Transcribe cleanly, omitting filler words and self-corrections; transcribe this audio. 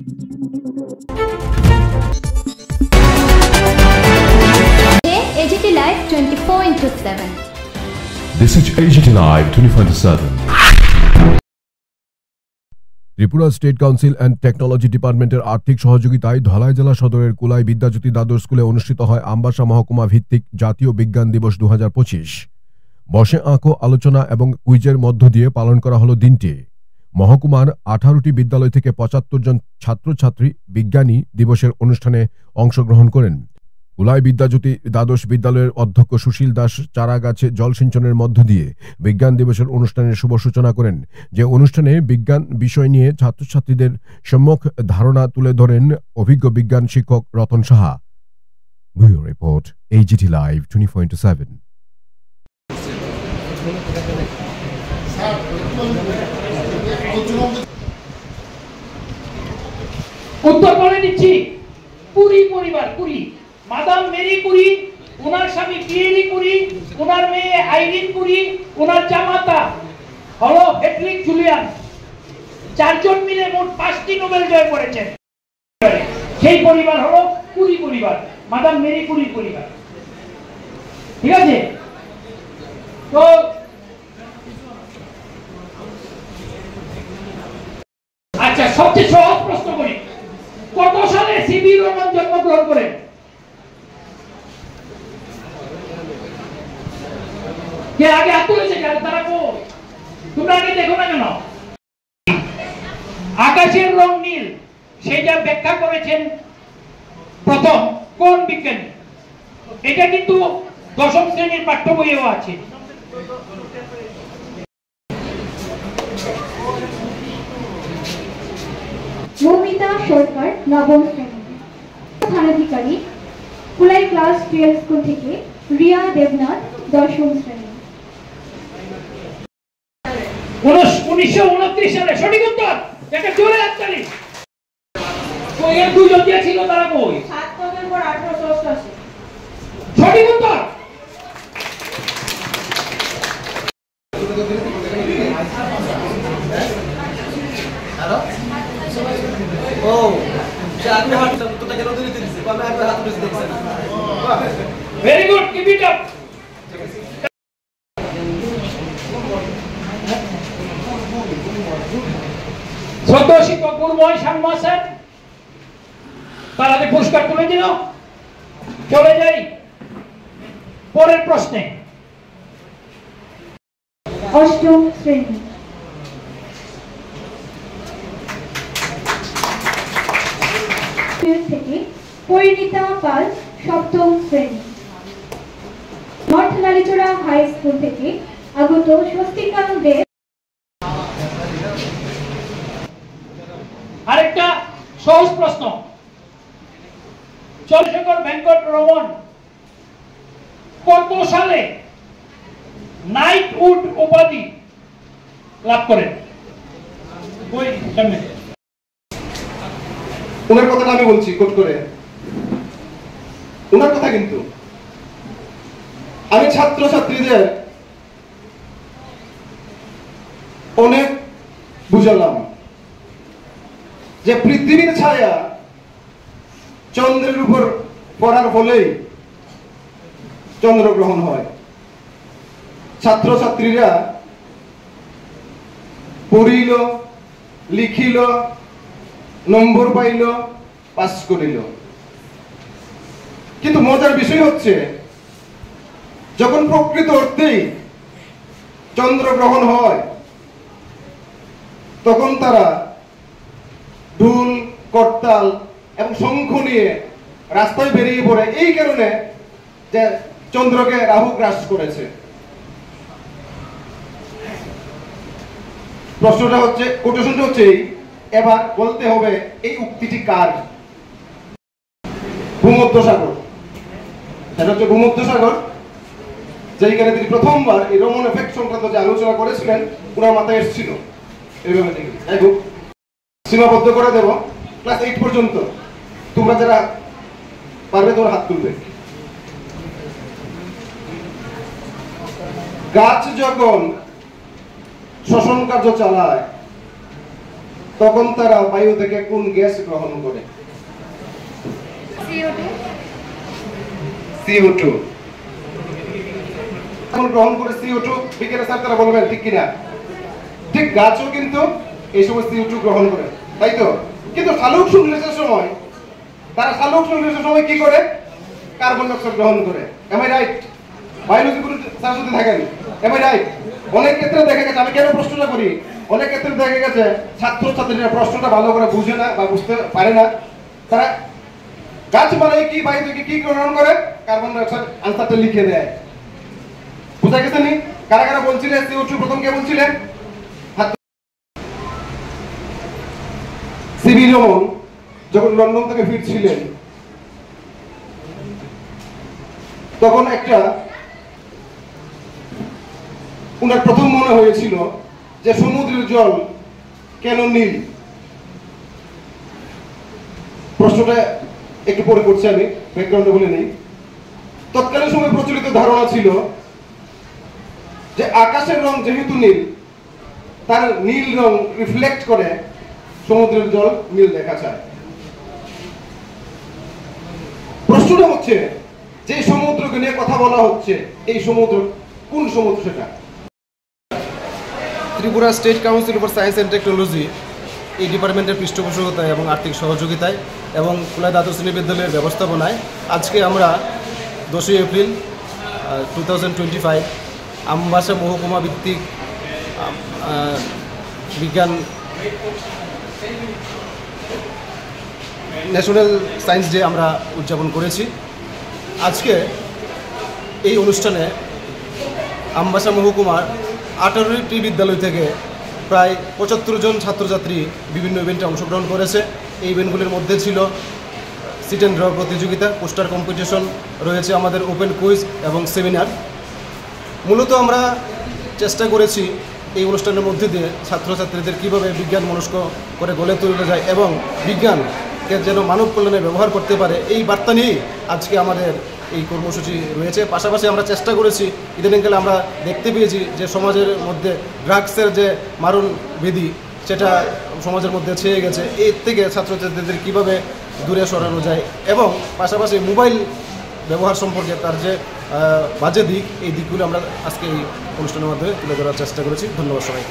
AGT Live 24/7. This is AGT Live 24/7. Tripura state council and technology ডিপার্টমেন্টের আর্থিক সহযোগিতায় ধলাই জেলা সদরের কুলাই বিদ্যাজ্যোতি দ্বাদশ স্কুলে অনুষ্ঠিত হয় আমবাসা মহকুমা ভিত্তিক জাতীয় বিজ্ঞান দিবস 2025। বসে আঁকো আলোচনা এবং কুইজের মধ্য দিয়ে পালন করা হলো দিনটি। মহকুমার 18টি বিদ্যালয় থেকে 75 জন ছাত্রছাত্রী বিজ্ঞানী দিবসের অনুষ্ঠানে অংশগ্রহণ করেন। কুলাই বিদ্যাজ্যোতি দ্বাদশ বিদ্যালয়ের অধ্যক্ষ সুশীল দাস চারাগাছে জলসিঞ্চনের মধ্য দিয়ে বিজ্ঞান দিবসের অনুষ্ঠানের শুভ সূচনা করেন। যে অনুষ্ঠানে বিজ্ঞান বিষয় নিয়ে ছাত্রছাত্রীদের সম্যক ধারণা তুলে ধরেন অভিজ্ঞ বিজ্ঞান শিক্ষক Ratan Saha. Bureau report, AGT Live 24/7। উত্তর বলে দিচ্ছি, পুরী পরিবার, পুরী মাদাম মেরি কুরি, ওনার স্বামী পিয়েরি কুরি, ওনার মেয়ে আইরিন কুরি, ওনার জামাতা হলো হেডরিক জুলিয়ান। 4 জন মিলে মোট 5টি নোবেল জয় করেছেন। সেই পরিবার হলো কুরি পরিবার, মাদাম মেরি কুরির পরিবার। ঠিক আছে? তো আচ্ছা, সবচেয়ে সহজ প্রশ্ন করি, কত সালে সিবি রমন জন্মগ্রহণ করেন? কে আগে হাত তুলেছে? তারা কো? তোমরা আগে দেখো না কেন? আকাশের রং নীল, সেটা ব্যাখ্যা করেছেন প্রথম কোন বিজ্ঞানী? এটা কিন্তু 10ম শ্রেণীর পাঠ্য বইয়েও আছে। মৌমিতা সরকার, 9ম শ্রেণী। স্থানাধিকারী কুলাই ক্লাস 12 স্কুল থেকে রিয়া দেবনাথ, 10ম শ্রেণী। 1929 সালে সঠিক উত্তর। একটা জোরে হাততালি। কই এর দুজন যে ছিল তারা কই? 7 নভেম্বর 1888। সঠিক উত্তর। হ্যালো ও আপনি হাত তো কেন দিতে দিছে? আমি আপনার হাত ধরে দেখছেন। Very good, keep it up. শ্রদ্ধেয় শিক্ষক গুরুময় শামা স্যার তারা পুরস্কার তুলে দিল। চলে যাই পরের প্রশ্নে। 8ম শ্রেণী। থেকে পরিণীতা পাল, 7ম শ্রেণী। নর্থ লালিচড়া হাই স্কুল থেকে আগত স্বস্তিকা দে। আরেকটা সহজ প্রশ্ন, চন্দ্রশেখর ভেঙ্কট রমন কত সালে নাইটহুড উপাধি লাভ করেন? ওনার কথাটা আমি বলছি কোট করে, ওনার কথা কিন্তু আমি ছাত্রছাত্রীদের অনেক বুঝালাম যে পৃথিবীর ছায়া চন্দ্রের উপর পড়ার ফলেই চন্দ্রগ্রহণ হয়। ছাত্রছাত্রীরা পড়িল, লিখিল, নম্বর পাইল, পাস করিল। কিন্তু মজার বিষয় হচ্ছে যখন প্রকৃত অর্থেই চন্দ্রগ্রহণ হয় তখন তারা ঢোল, করতাল এবং শঙ্খ নিয়ে রাস্তায় বেরিয়ে পড়ে, এই কারণে যে চন্দ্রকে রাহু গ্রাস করেছে। প্রশ্নটা হচ্ছে, কোটেশনটা হচ্ছে এই, এবার বলতে হবে এই উক্তিটি কার? ভূমধ্যসাগর। সেটা হচ্ছে ভূমধ্যসাগর, যেখানে তিনি প্রথমবার এই রোমন এফেক্ট সংক্রান্ত যে আলোচনা করেছিলেন ওনার মাথায় এসেছিল। এইভাবে দেখি, যাই হোক সীমাবদ্ধ করে দেব ক্লাস 8 পর্যন্ত। তোমরা যারা পারবে তোমরা হাত তুলবে। গাছ যখন শ্বসন কার্য চালায় তখন তারা বায়ু থেকে কোন গ্যাস গ্রহণ করে? CO2 গ্রহণ করে CO2। বিজ্ঞানী স্যার তারা বলবেন ঠিক কিনা? ঠিক, গাছও কিন্তু এই সময় CO2 গ্রহণ করে, তাই তো? কিন্তু সালোক সংশ্লেষের সময় কি করে? কার্বন ডাই অক্সাইড গ্রহণ করে। Am I right? বায়োলজি গুরু স্যার যদি থাকেন, এম আই রাইট? অনেক ক্ষেত্রে দেখা গেছে, আমি কেন প্রশ্নটা করি, অনেক ক্ষেত্রে দেখা গেছে ছাত্রছাত্রীরা প্রশ্নটা ভালো করে বুঝে না বা বুঝতে পারে না। তারা গাছ মানে কি, বায়ু থেকে কি গ্রহণ করে? Carbon die oxide. আনসারটা লিখে দেয়। বুঝা গেছে নি? কারা কারা বলছিলেন CO2 প্রথম কে বলছিলেন? সিবি রমন যখন লন্ডন থেকে ফিরছিলেন তখন উনার প্রথম মনে হয়েছিল যে সমুদ্রের জল কেন নীল। প্রশ্নটা একটু পরে করছি, আমি ব্যাকগ্রাউন্ডে বলে নেই। তৎকালীন সময় প্রচলিত ধারণা ছিল যে আকাশের রং যেহেতু নীল, তার নীল রং রিফ্লেক্ট করে সমুদ্রের জল নীল দেখা যায়। প্রশ্নটা হচ্ছে যে সমুদ্রকে নিয়ে কথা বলা হচ্ছে, এই সমুদ্র কোন সমুদ্র? সেটা Tripura state council for science and technology এই ডিপার্টমেন্টের পৃষ্ঠপোষকতায় এবং আর্থিক সহযোগিতায় এবং কুলাই দ্বাদশ শ্রেণী বিদ্যালয়ের ব্যবস্থাপনায় আজকে আমরা 10 এপ্রিল 2025 আমবাসা মহকুমা ভিত্তিক বিজ্ঞান ন্যাশনাল সায়েন্স ডে আমরা উদযাপন করেছি। আজকে এই অনুষ্ঠানে আমবাসা মহকুমার 18টি বিদ্যালয় থেকে প্রায় 75 জন ছাত্রছাত্রী বিভিন্ন ইভেন্টে অংশগ্রহণ করেছে। এই ইভেন্টগুলির মধ্যে ছিল সিট অ্যান্ড ড্র প্রতিযোগিতা, পোস্টার কম্পিটিশন, রয়েছে আমাদের ওপেন কুইজ এবং সেমিনার। মূলত আমরা চেষ্টা করেছি এই অনুষ্ঠানের মধ্যে দিয়ে ছাত্রছাত্রীদের কীভাবে বিজ্ঞান মনস্ক করে গড়ে তোলা যায় এবং বিজ্ঞানকে যেন মানব কল্যাণে ব্যবহার করতে পারে, এই বার্তা নিয়েই আজকে আমাদের এই কর্মসূচি রয়েছে। পাশাপাশি আমরা চেষ্টা করেছি, ইদানিংকালে আমরা দেখতে পেয়েছি যে সমাজের মধ্যে ড্রাগসের যে মারণ বিধি সেটা সমাজের মধ্যে ছেয়ে গেছে, এর থেকে ছাত্রছাত্রীদের কীভাবে দূরে সরানো যায় এবং পাশাপাশি মোবাইল ব্যবহার সম্পর্কে তার যে বাজে দিক, এই দিকগুলো আমরা আজকে এই অনুষ্ঠানের মাধ্যমে তুলে ধরার চেষ্টা করেছি। ধন্যবাদ সবাইকে।